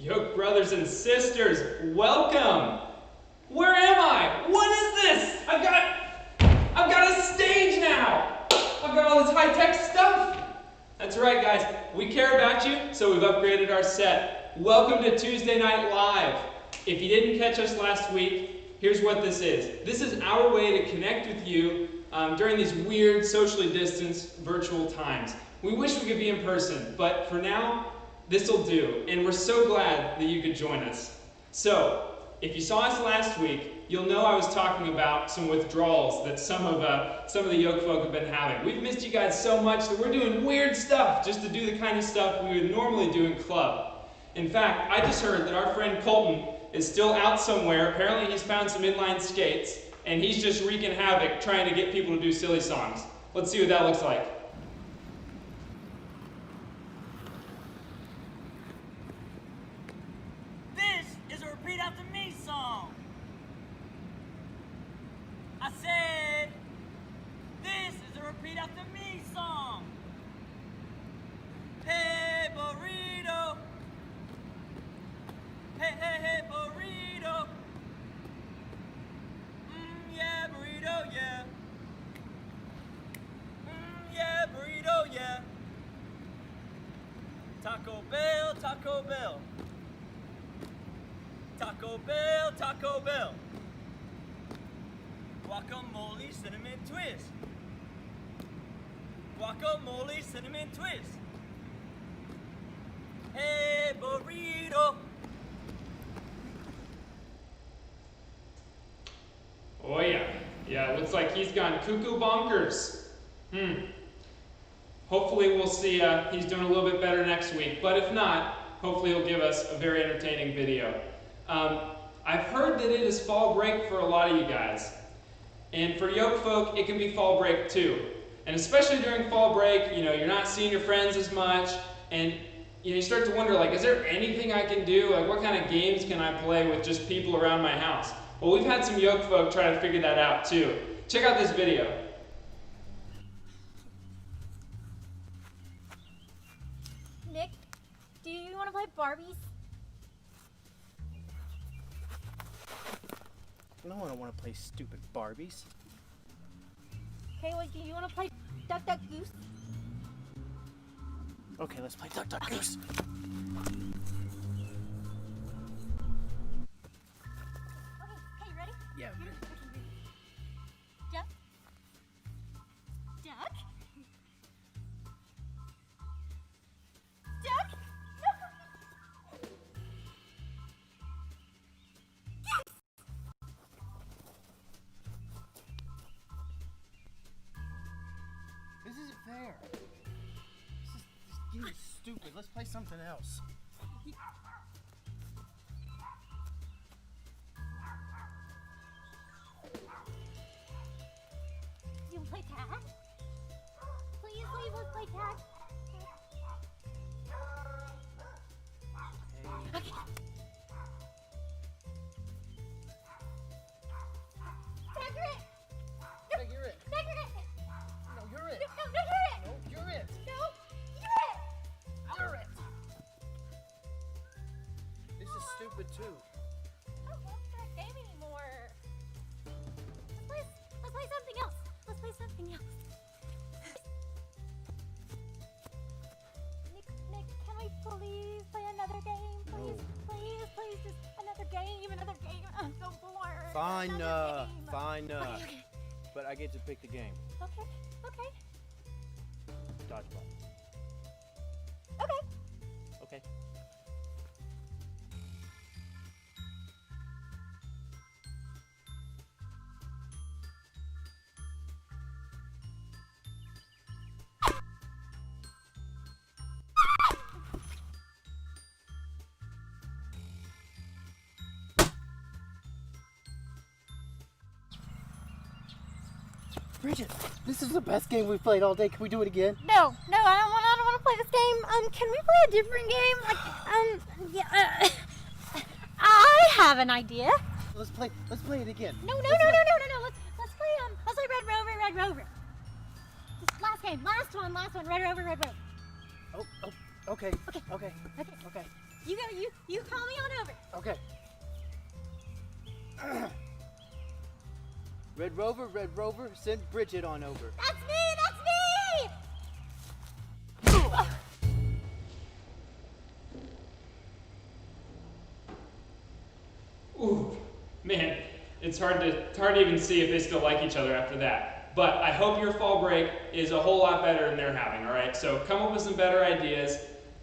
Yoke brothers and sisters, welcome! Where am I? What is this? I've got a stage now! I've got all this high-tech stuff! That's right, guys. We care about you, so we've upgraded our set. Welcome to Tuesday Night Live. If you didn't catch us last week, here's what this is. This is our way to connect with you during these weird, socially distanced, virtual times. We wish we could be in person, but for now, this'll do. And we're so glad that you could join us. So, if you saw us last week, you'll know I was talking about some withdrawals that some of the Yoke folk have been having. We've missed you guys so much that we're doing weird stuff just to do the kind of stuff we would normally do in club. In fact, I just heard that our friend Colton is still out somewhere. Apparently he's found some inline skates, and he's just wreaking havoc trying to get people to do silly songs. Let's see what that looks like. This is a repeat after me song. I said, this is a repeat after me song. Hey, burrito. Hey, hey, hey, burrito. Yeah, burrito, yeah. Yeah, burrito, yeah. Taco Bell, Taco Bell. Taco Bell, Taco Bell. Guacamole, cinnamon twist. Guacamole, cinnamon twist. Hey, burrito. Oh yeah, looks like he's gone cuckoo bonkers. Hopefully we'll see he's doing a little bit better next week, but if not, hopefully he'll give us a very entertaining video. I've heard that it is fall break for a lot of you guys, and for Yoke folk, it can be fall break too. And especially during fall break, you're not seeing your friends as much, and you start to wonder, like, is there anything I can do? Like, what kind of games can I play with just people around my house? Well, we've had some Yoke folk try to figure that out too. Check out this video. Nick, do you want to play Barbies? No, I don't want to play stupid Barbies. Okay, well, do you want to play Duck Duck Goose? Okay, let's play Duck Duck Goose. Okay, ready? Yeah. Duck. Duck. Duck. This isn't fair. This game is stupid. Let's play something else. You want to play tag? Please, let's play tag. Okay. Tagger it. Hey, you're it. Tagger it. No, you're it. No, you're it. No, you're it. No, you're it. You're it. This is stupid too. I don't want that game anymore. Let's play something else. Let's play something else. Nick, can we please play another game? Please, No. please, just another game. I'm so bored. Fine, Another game. fine, Okay. but I get to pick the game. Okay. Dodgeball. Okay. Okay. Bridget, this is the best game we've played all day. Can we do it again? No, I don't want to play this game. Can we play a different game? Yeah. I have an idea. Let's play it again. No. Let's play Red Rover. This last one. Red Rover. Oh, okay. Okay. Okay. You call me on over. Okay. Red Rover, send Bridget on over. That's me! Ooh, man, it's hard to even see if they still like each other after that. But I hope your fall break is a whole lot better than they're having, all right? So come up with some better ideas.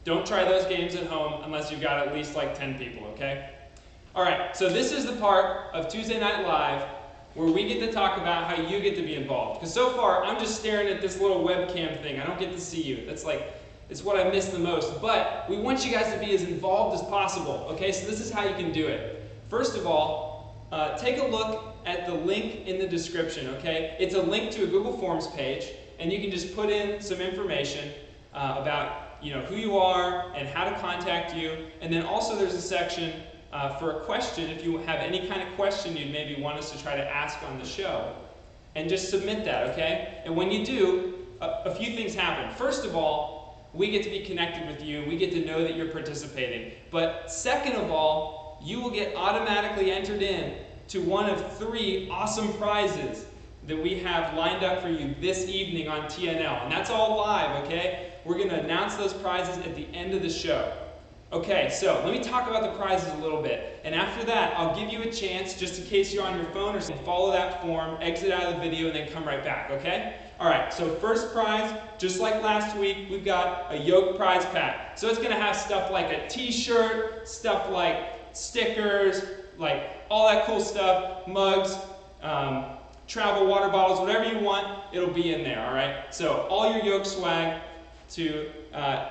Don't try those games at home unless you've got at least like 10 people, okay? All right, so this is the part of Tuesday Night Live where we get to talk about how you get to be involved. Because so far, I'm just staring at this little webcam thing. I don't get to see you. It's what I miss the most. But we want you guys to be as involved as possible, okay? So this is how you can do it. First of all, take a look at the link in the description, okay? It's a link to a Google Forms page, and you can just put in some information about who you are and how to contact you. And then also there's a section for a question if you have any kind of question you'd maybe want us to try to ask on the show. And just submit that, okay? And when you do, a few things happen. First of all, we get to be connected with you. We get to know that you're participating. But second of all, you will get automatically entered in to one of 3 awesome prizes that we have lined up for you this evening on TNL. And that's all live, okay? We're going to announce those prizes at the end of the show. Okay, so let me talk about the prizes a little bit. And after that, I'll give you a chance, just in case you're on your phone or something, follow that form, exit out of the video, and then come right back, okay? All right, so first prize, just like last week, we've got a Yoke prize pack. So it's going to have stuff like a t-shirt, stuff like stickers, like all that cool stuff, mugs, travel water bottles, whatever you want, it'll be in there, all right? So all your Yoke swag to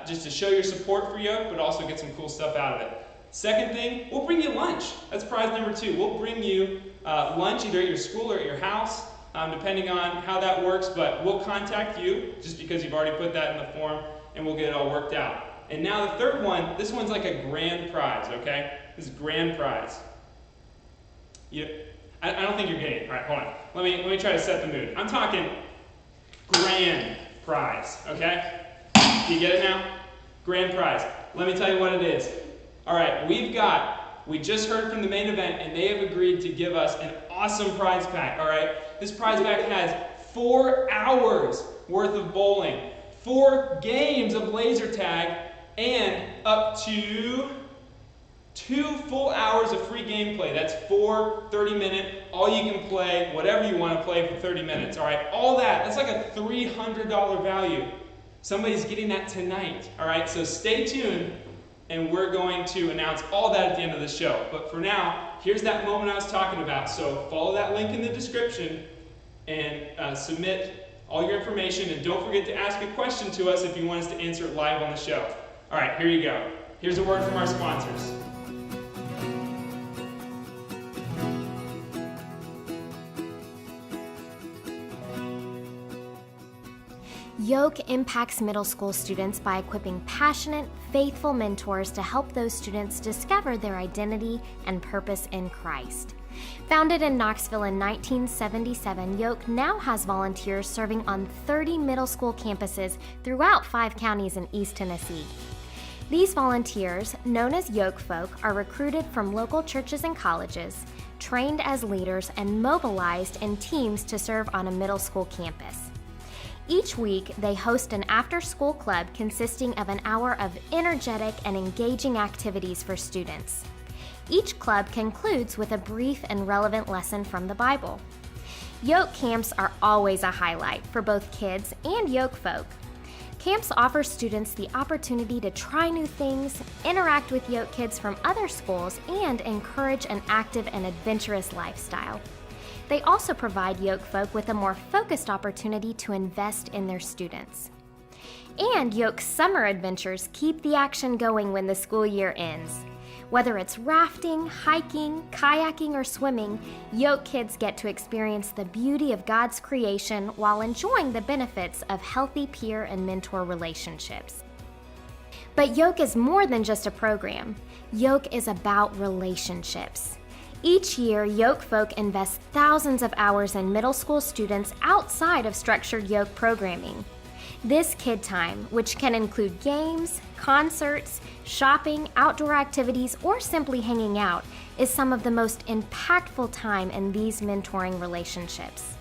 just to show your support for Yoke, but also get some cool stuff out of it. Second thing, we'll bring you lunch. That's prize number 2. We'll bring you lunch either at your school or at your house, depending on how that works, but we'll contact you just because you've already put that in the form, and we'll get it all worked out. And now the third one, this one's like a grand prize, okay? This is grand prize. I don't think you're getting it. All right, hold on. Let me try to set the mood. I'm talking grand prize, okay? Do you get it now? Grand prize. Let me tell you what it is. All right, we just heard from the main event, and they have agreed to give us an awesome prize pack, all right? This prize pack has 4 hours worth of bowling, 4 games of laser tag, and up to 2 full hours of free gameplay. That's 4 30-minute, all you can play, whatever you want to play for 30 minutes, all right? All that's like a $300 value. Somebody's getting that tonight, all right? So stay tuned, and we're going to announce all that at the end of the show. But for now, here's that moment I was talking about. So follow that link in the description and submit all your information. And don't forget to ask a question to us if you want us to answer it live on the show. All right, here you go. Here's a word from our sponsors. Yoke impacts middle school students by equipping passionate, faithful mentors to help those students discover their identity and purpose in Christ. Founded in Knoxville in 1977, Yoke now has volunteers serving on 30 middle school campuses throughout 5 counties in East Tennessee. These volunteers, known as Yoke Folk, are recruited from local churches and colleges, trained as leaders, and mobilized in teams to serve on a middle school campus. Each week, they host an after-school club consisting of an hour of energetic and engaging activities for students. Each club concludes with a brief and relevant lesson from the Bible. Yoke camps are always a highlight for both kids and Yoke folk. Camps offer students the opportunity to try new things, interact with Yoke kids from other schools, and encourage an active and adventurous lifestyle. They also provide Yoke folk with a more focused opportunity to invest in their students. And Yoke's summer adventures keep the action going when the school year ends. Whether it's rafting, hiking, kayaking, or swimming, Yoke kids get to experience the beauty of God's creation while enjoying the benefits of healthy peer and mentor relationships. But Yoke is more than just a program. Yoke is about relationships. Each year, Yoke folk invest thousands of hours in middle school students outside of structured Yoke programming. This kid time, which can include games, concerts, shopping, outdoor activities, or simply hanging out, is some of the most impactful time in these mentoring relationships.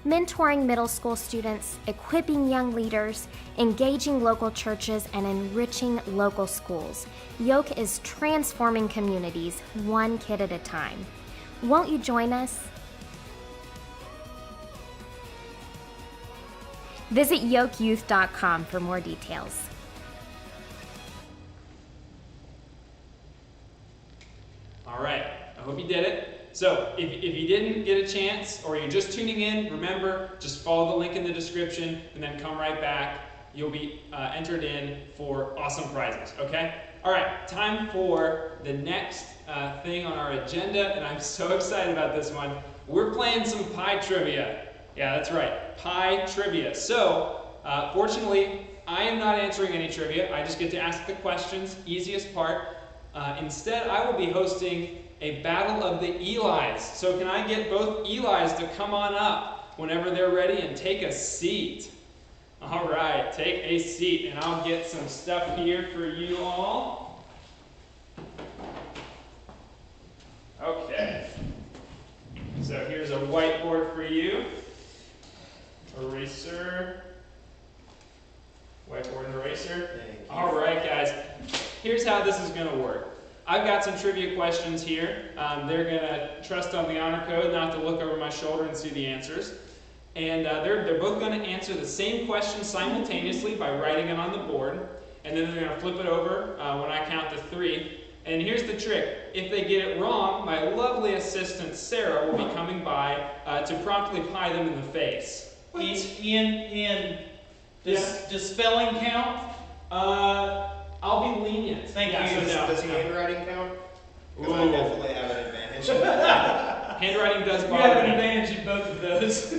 Mentoring middle school students, equipping young leaders, engaging local churches, and enriching local schools. Yoke is transforming communities one kid at a time. Won't you join us? Visit yokeyouth.com for more details. All right, I hope you did it. So if you didn't get a chance or you're just tuning in, remember, just follow the link in the description and then come right back. You'll be entered in for awesome prizes, okay? All right, time for the next thing on our agenda, and I'm so excited about this one. We're playing some pie trivia. Yeah, that's right, pie trivia. So, fortunately, I am not answering any trivia. I just get to ask the questions, easiest part. Instead, I will be hosting a battle of the Elis. So can I get both Elis to come on up whenever they're ready and take a seat? All right, take a seat, and I'll get some stuff here for you all. Okay. So here's a whiteboard for you. Eraser. Whiteboard and eraser. All right, guys. Here's how this is going to work. I've got some trivia questions here. They're going to trust on the honor code, not to look over my shoulder and see the answers. And they're both going to answer the same question simultaneously by writing it on the board. And then they're going to flip it over when I count to 3. And here's the trick. If they get it wrong, my lovely assistant Sarah will be coming by to promptly pie them in the face. Ian, does spelling count? I'll be lenient. Thank you. Does handwriting count? Because I definitely have an advantage. Handwriting does You bother have an me. advantage in both of those.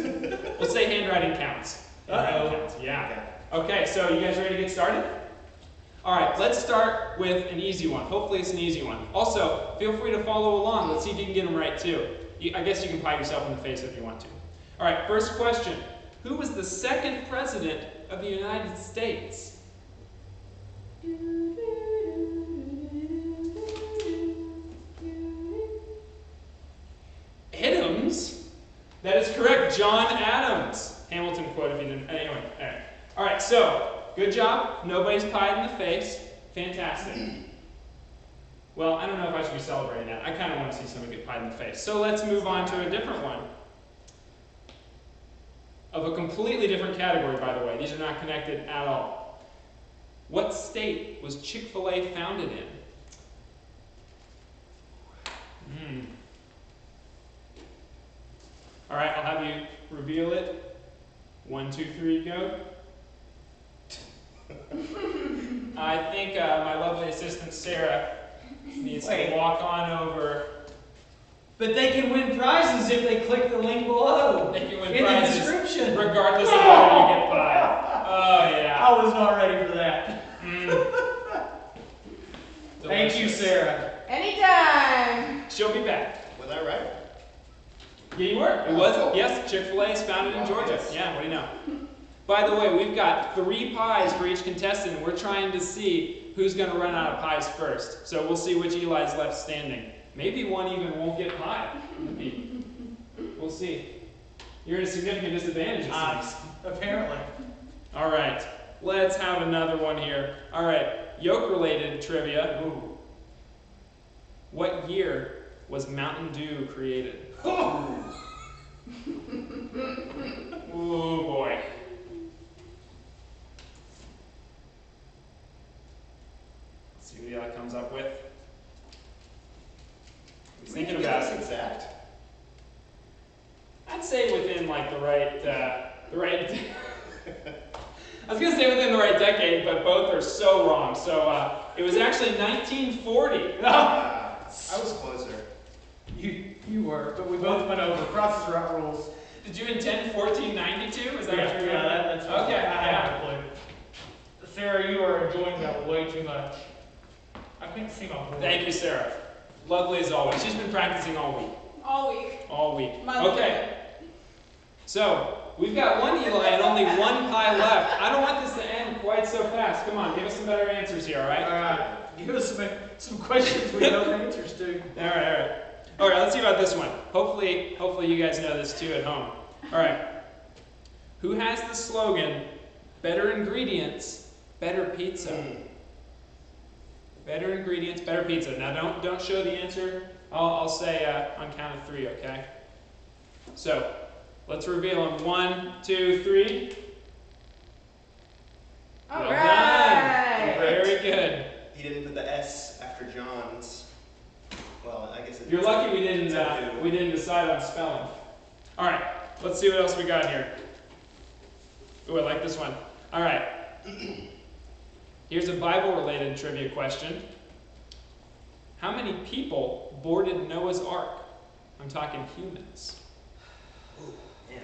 We'll say handwriting counts. Handwriting counts, yeah. Okay, so you guys ready to get started? All right, let's start with an easy one. Hopefully it's an easy one. Also, feel free to follow along. Let's see if you can get them right too. I guess you can pie yourself in the face if you want to. All right, first question. Who was the second president of the United States? Adams? That is correct, John Adams. Hamilton quote if you didn't. Anyway, all right, so good job. Nobody's pied in the face. Fantastic. Well, I don't know if I should be celebrating that. I kind of want to see somebody get pied in the face. So let's move on to a different one. Of a completely different category, by the way. These are not connected at all. What state was Chick-Fil-A founded in? All right, I'll have you reveal it. 1, 2, 3, go. I think my lovely assistant Sarah needs to walk on over. But they can win prizes if they click the link below. They can win in prizes the description. regardless of whether you get pied. Oh, yeah. I was not ready for that. Thank you, Delicious. Sarah. Anytime. She'll be back. Was I right? Yeah, you were. It was, yes, Chick-fil-A is founded in Georgia. Yes. Yeah, what do you know? By the way, we've got 3 pies for each contestant, and we're trying to see who's going to run out of pies first. So we'll see which Eli's left standing. Maybe one even won't get pie. We'll see. You're at a significant disadvantage, it seems. Apparently. All right, let's have another one here. All right, yoke-related trivia. Ooh. What year was Mountain Dew created? Ooh, boy. Let's see what Eli comes up with. He's thinking about it. Exact. I'd say within like the right. I was gonna say within the right decade, but both are so wrong. So it was actually 1940. I was closer. You were, but we both went over. Crosses are out rules. Did you intend 1492? Is that what you were? That's what Okay. I have Yeah. a clue. Sarah, you are enjoying that way too much. I can't see my board. Thank you, Sarah. Lovely as always. She's been practicing all week. All week. All week. My Okay. So, we've got one Eli and only one pie left. I don't want this to end quite so fast. Come on, give us some better answers here, all right? All right. Give us some questions we know the answers to. All right. All right, let's see about this one. Hopefully you guys know this too at home. All right. Who has the slogan, better ingredients, better pizza? Better ingredients, better pizza. Now don't show the answer. I'll say on count of 3, okay? So, let's reveal them. 1, 2, 3. All Well right. done. Very good. He didn't put the S after John's. Well, I guess You're lucky we didn't decide on spelling. All right, let's see what else we got here. Ooh, I like this one. All right. Here's a Bible-related trivia question. How many people boarded Noah's Ark? I'm talking humans. Ooh, man.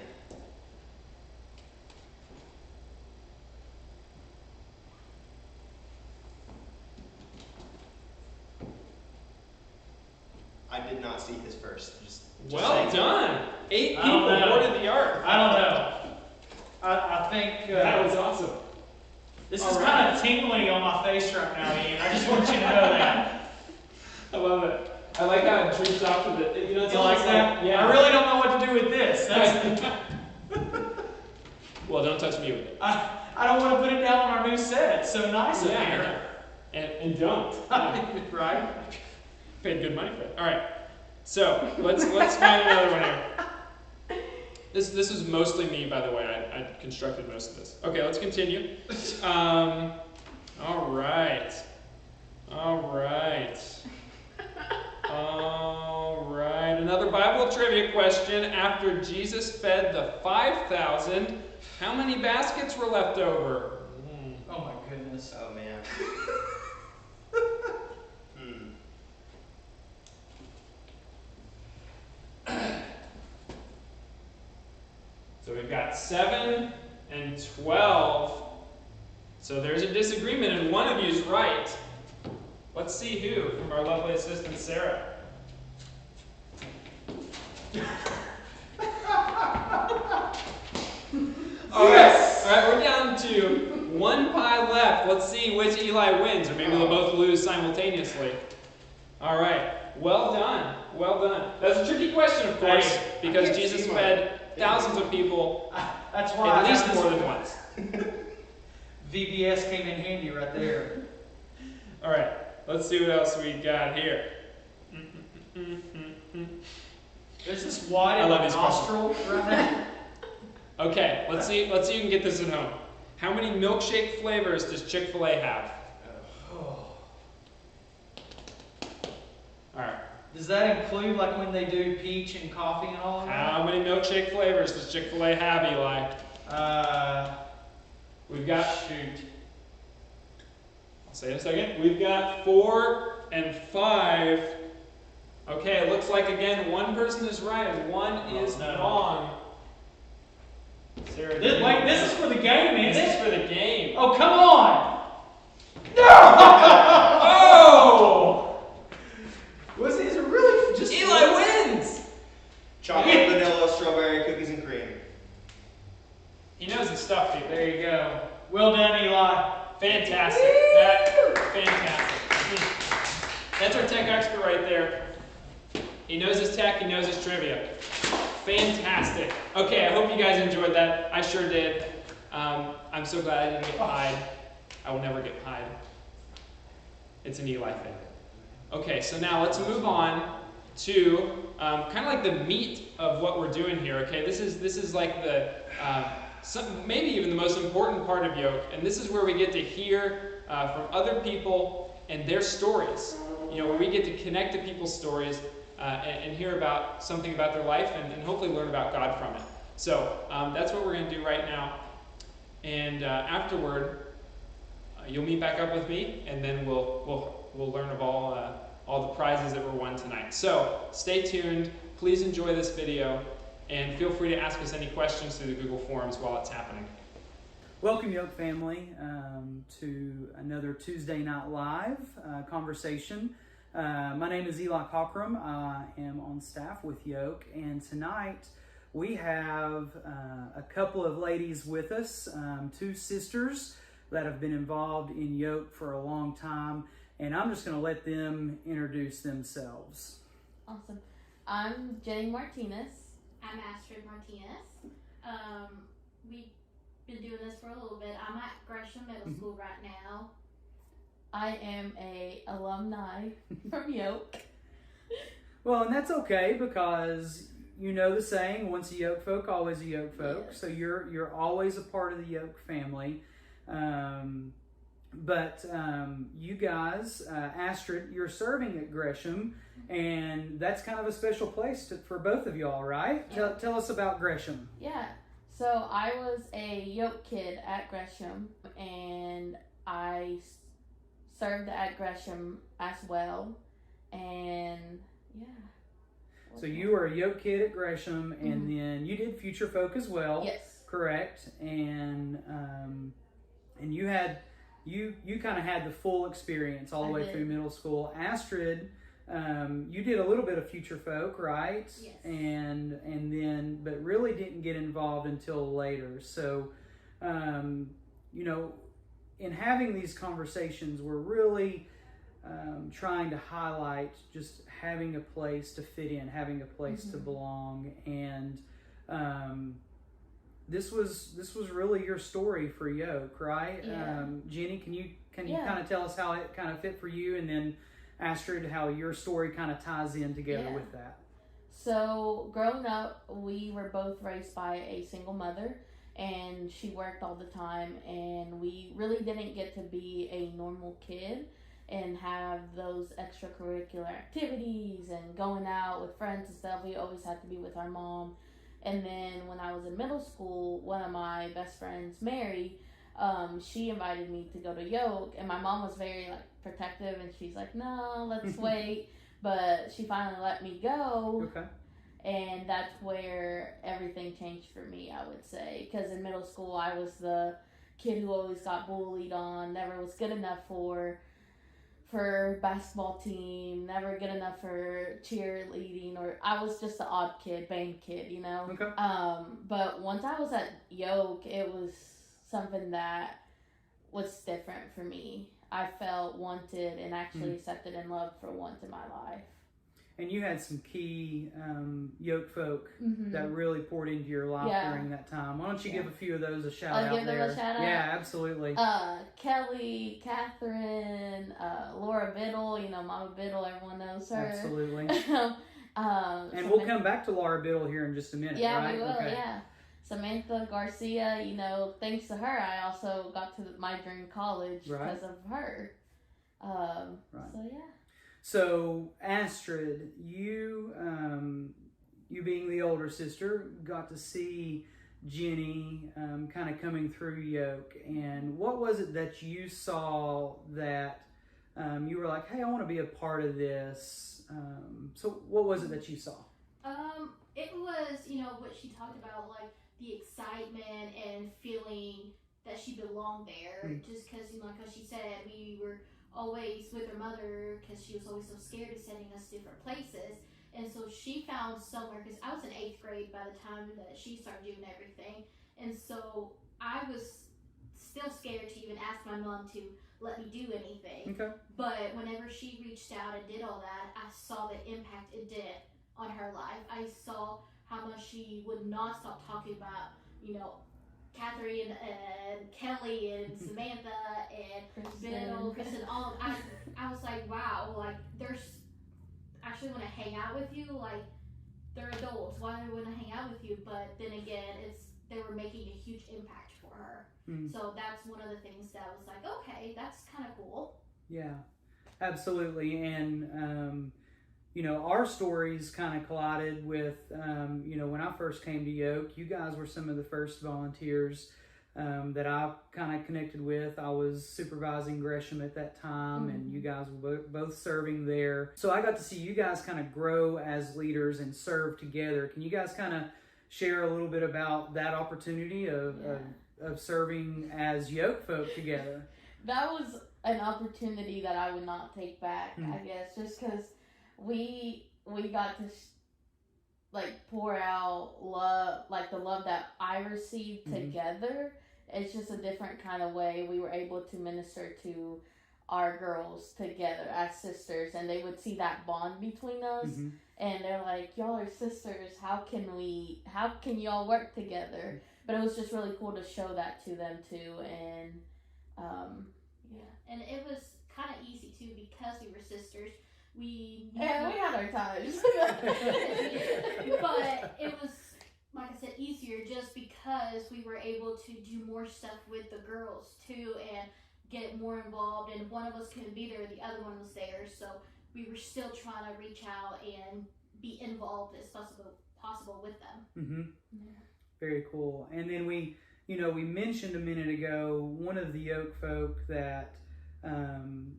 I did not see his first. Just Well saying. done. 8 I don't people know. boarded the Ark. I don't know. I think That was awesome. this all is right. kind of tingling on my face right now, Ian. I just want you to know that. I love it. I like how it droops off to the. You know, it's You almost like that? Yeah. I really don't know what to do with this. Well, don't touch me with it. I don't want to put it down on our new set. It's so nice up here. And don't. Right? Paid good money for it. All right. So let's find another one here. This is mostly me, by the way. I constructed most of this. Okay, let's continue. All right. Another Bible trivia question. After Jesus fed the 5,000, how many baskets were left over? Oh my goodness. Oh man. So we've got 7 and 12. So there's a disagreement, and one of you is right. Let's see who from our lovely assistant, Sarah. All right, we're down to 1 pie left. Let's see which Eli wins, or maybe they'll both lose simultaneously. All right, well done. That's a tricky question, of course, because Jesus fed thousands of people That's why at I least got more this than once. VBS came in handy right there. All right, let's see what else we got here. There's this wide I love these nostril right there. Okay, let's see if you can get this at home. How many milkshake flavors does Chick-Fil-A have? All right. Does that include like when they do peach and coffee and all of that? How many milkshake flavors does Chick-Fil-A have, Eli? We've got. Shoot. I'll say in a second. We've got 4 and 5. Okay, it looks like again one person is right and one is wrong. Sarah, This is for the game, This isn't is it? for the game. Oh, come on! Oh! Was it really just Eli wins! Chocolate, vanilla, strawberry, cookies and cream. He knows his stuff, people. There you go. Well done, Eli. Fantastic. Fantastic. That's our tech expert right there. He knows his tech, he knows his trivia. Fantastic. Okay, I hope you guys enjoyed that. I sure did. I'm so glad I didn't get pied. I will never get pied. It's an Eli thing. Okay, so now let's move on to kind of like the meat of what we're doing here. Okay, this is like the maybe even the most important part of Yoke, and this is where we get to hear from other people and their stories. You know, where we get to connect to people's stories and hear about something about their life and hopefully learn about God from it. So that's what we're going to do right now. And afterward, you'll meet back up with me, and then we'll learn of all the prizes that were won tonight. So stay tuned. Please enjoy this video, and feel free to ask us any questions through the Google Forms while it's happening. Welcome, Yoke family, to another Tuesday Night Live conversation. My name is Eli Cockrum. I am on staff with Yoke, and tonight we have a couple of ladies with us, two sisters that have been involved in Yoke for a long time, and I'm just going to let them introduce themselves. Awesome. I'm Jenny Martinez. I'm Astrid Martinez. We've been doing this for a little bit. I'm at Gresham Middle School right now. I am a alumni from Yoke. Well, and that's okay, because you know the saying, once a Yoke folk, always a Yoke folk. Yes. So you're always a part of the Yoke family. But you guys, Astrid, you're serving at Gresham, and that's kind of a special place for both of y'all, right? Yeah. Tell us about Gresham. Yeah. So I was a Yoke kid at Gresham, and I served at Gresham as well. And yeah. So you were a Yoke kid at Gresham, and then you did Future Folk as well. Yes. Correct. And you had you kind of had the full experience all the way through middle school. Astrid, you did a little bit of Future Folk, right? Yes. And then, but really didn't get involved until later. So, you know, in having these conversations, we're really trying to highlight just having a place to fit in, having a place to belong, and this was really your story for Yoke, right? Yeah. Jenny, can you kind of tell us how it kind of fit for you, and then Astrid, how your story kind of ties in together with that? So growing up, we were both raised by a single mother, and she worked all the time, and we really didn't get to be a normal kid and have those extracurricular activities and going out with friends and stuff. We always had to be with our mom. And then when I was in middle school, one of my best friends, Mary, she invited me to go to Yoke, and my mom was very protective, and she's like, no, let's wait. But she finally let me go. Okay. And that's where everything changed for me, I would say. Because in middle school, I was the kid who always got bullied on, never was good enough for basketball team, never good enough for cheerleading, or I was just the odd kid, band kid, you know? Okay. But once I was at Yoke, it was something that was different for me. I felt wanted and actually accepted and loved for once in my life. And you had some key Yoke folk that really poured into your life during that time. Why don't you give a few of those a shout out? I'll give them a shout out? Yeah, absolutely. Kelly, Catherine, Laura Biddle, Mama Biddle, everyone knows her. Absolutely. And we'll come back to Laura Biddle here in just a minute, yeah, right? we will, yeah. Samantha Garcia, thanks to her, I also got to my dream college because of her. So, yeah. So, Astrid, you being the older sister, got to see Jenny kind of coming through Yoke. And what was it that you saw that you were like, hey, I want to be a part of this? So what was it that you saw? It was, what she talked about, the excitement and feeling that she belonged there. Just because, like she said, we were always with her mother because she was always so scared of sending us different places. And so she found somewhere, because I was in 8th grade by the time that she started doing everything. And so I was still scared to even ask my mom to let me do anything. Okay. But whenever she reached out and did all that, I saw the impact it did on her life. I saw how much she would not stop talking about, Catherine and Kelly and Samantha and Bill, Kristen, all. I was like, wow, there's actually want to hang out with you. They're adults. Why do they want to hang out with you? But then again, they were making a huge impact for her. So that's one of the things that was like, okay, that's kind of cool. Yeah, absolutely. And our stories kind of collided with, when I first came to Yoke, you guys were some of the first volunteers that I kind of connected with. I was supervising Gresham at that time, and you guys were both serving there. So I got to see you guys kind of grow as leaders and serve together. Can you guys kind of share a little bit about that opportunity of serving as Yoke folk together? That was an opportunity that I would not take back, I guess, just because we got to like pour out love, like the love that I received together. It's just a different kind of way we were able to minister to our girls together as sisters, and they would see that bond between us, and they're like, y'all are sisters, how can y'all work together? But it was just really cool to show that to them too, and and it was kind of easy too because we were sisters. We had our times. But it was, like I said, easier just because we were able to do more stuff with the girls too and get more involved. And if one of us couldn't be there, the other one was there. So we were still trying to reach out and be involved as possible with them. Very cool. And then we mentioned a minute ago one of the Yoke folk that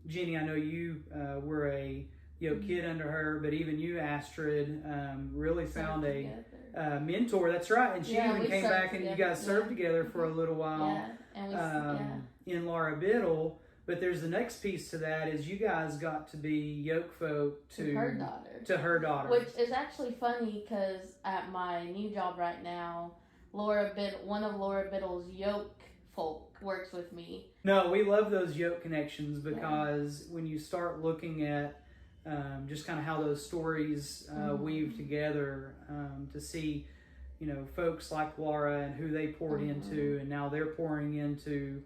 Jenny, I know you were a kid under her, but even you, Astrid, really found a mentor. That's right. And she even came back and you guys served together for a little while in Laura Biddle. But there's the next piece to that is you guys got to be Yoke folk to her daughter. Which is actually funny because at my new job right now, one of Laura Biddle's Yoke folk works with me. No, we love those Yoke connections because when you start looking at just kind of how those stories weave together, to see, folks like Laura and who they poured into, and now they're pouring into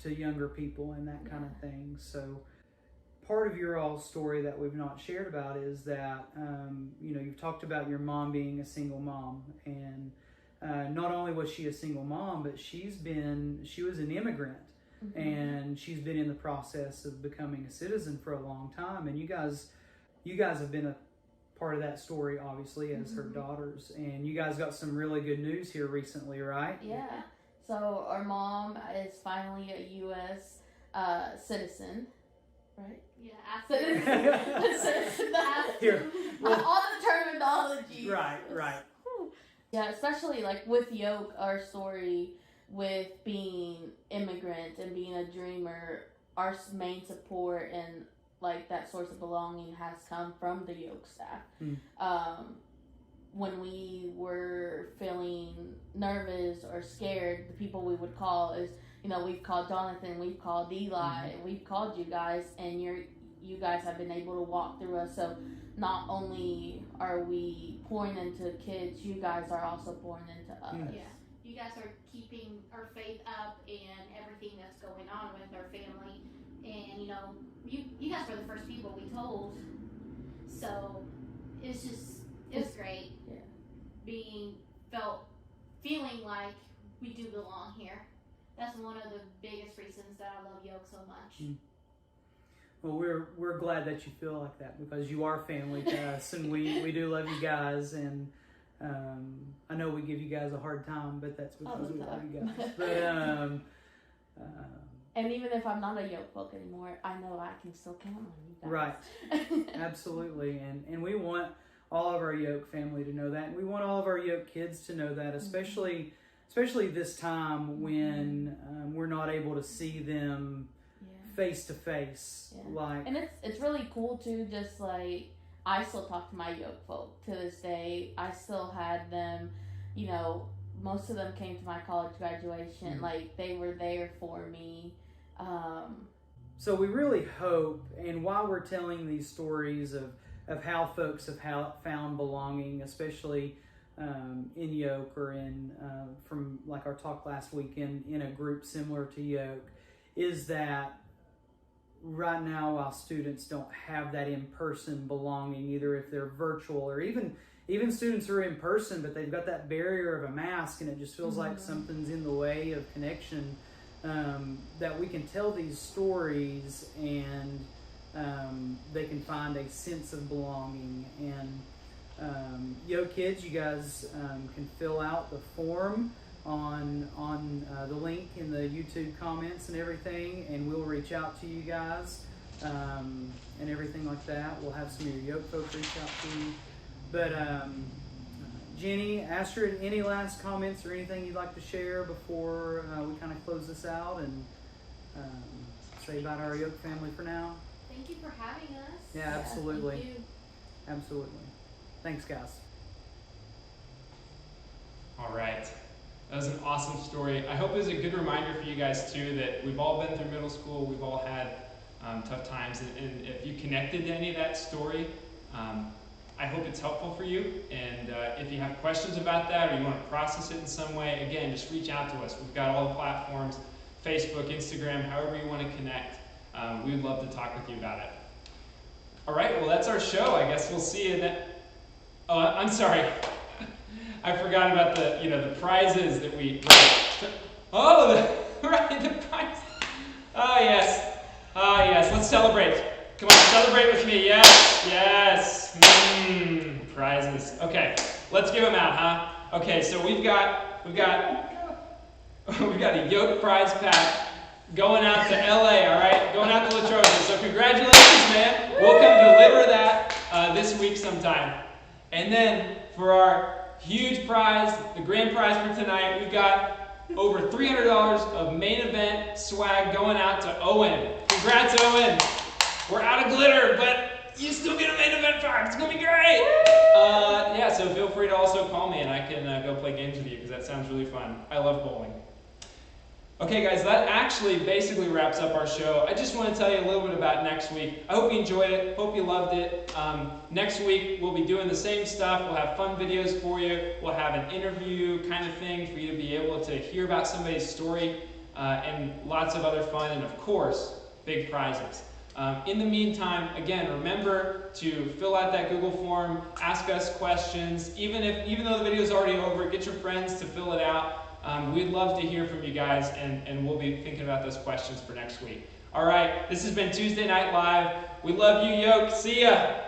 to younger people and that kind of thing. So part of your all story that we've not shared about is that, you've talked about your mom being a single mom, and not only was she a single mom, but she was an immigrant, and she's been in the process of becoming a citizen for a long time. And you guys have been a part of that story, obviously, as her daughters. And you guys got some really good news here recently, right? Yeah. So our mom is finally a U.S. Citizen, right? Yeah, after. Here. All the terminology. Right. Yeah, especially like with Yoke, our story with being immigrant and being a dreamer, our main support and like that source of belonging has come from the Yoke staff. When we were feeling nervous or scared, the people we would call is, we've called Jonathan, we've called Eli, we've called you guys, and you guys have been able to walk through us. So not only are we pouring into kids, you guys are also pouring into us. Yeah, you guys are keeping our faith up and everything that's going on with our family. And, you guys were the first people we told. So it's great. Yeah. Feeling like we do belong here. That's one of the biggest reasons that I love Yoke so much. Well, we're glad that you feel like that because you are family to us, and we do love you guys. And I know we give you guys a hard time, but that's because we love you guys. But and even if I'm not a Yoke folk anymore, I know I can still count on you guys. Right. Absolutely. And we want all of our Yoke family to know that. And we want all of our Yoke kids to know that, especially this time when we're not able to see them face to face. And it's really cool too, just like I still talk to my Yoke folk to this day. I still had them, most of them came to my college graduation. Like they were there for me. So we really hope, and while we're telling these stories of how folks have found belonging, especially in Yoke or in from like our talk last week in a group similar to Yoke, is that right now while students don't have that in-person belonging, either if they're virtual or even students who are in person, but they've got that barrier of a mask and it just feels like something's in the way of connection, that we can tell these stories and they can find a sense of belonging. And kids, you guys can fill out the form on the link in the YouTube comments and everything, and we'll reach out to you guys and everything like that. We'll have some of your Yoke folks reach out to you. But Jenny, Astrid, any last comments or anything you'd like to share before we kind of close this out and say about our Yoke family for now? Thank you for having us. Yeah, absolutely. Thank you. Absolutely. Thanks, guys. All right. That was an awesome story. I hope it was a good reminder for you guys too that we've all been through middle school. We've all had tough times, and if you connected to any of that story, I hope it's helpful for you. And if you have questions about that or you want to process it in some way, again, just reach out to us. We've got all the platforms, Facebook, Instagram, however you want to connect. We would love to talk with you about it. All right, well, that's our show. I guess we'll see you then. Oh, I'm sorry. I forgot about the prizes that we. Oh, right, the prizes. Oh yes. Let's celebrate. Come on, celebrate with me. Yes. Prizes. Okay, let's give them out, huh? Okay, so we've got a Yoke prize pack going out to LA. All right, going out to Latrobe. So congratulations, man. We'll come deliver that this week sometime. And then for our huge prize, the grand prize for tonight, we've got over $300 of main event swag going out to Owen. Congrats, Owen. We're out of glitter, but you still get a main event prize. It's going to be great. Yeah, so feel free to also call me and I can go play games with you because that sounds really fun. I love bowling. Okay, guys, that actually basically wraps up our show. I just want to tell you a little bit about next week. I hope you enjoyed it. Hope you loved it. Next week, we'll be doing the same stuff. We'll have fun videos for you. We'll have an interview kind of thing for you to be able to hear about somebody's story and lots of other fun and, of course, big prizes. In the meantime, again, remember to fill out that Google form, ask us questions. Even though the video is already over, get your friends to fill it out. We'd love to hear from you guys, and we'll be thinking about those questions for next week. All right, this has been Tuesday Night Live. We love you, Yoke. See ya.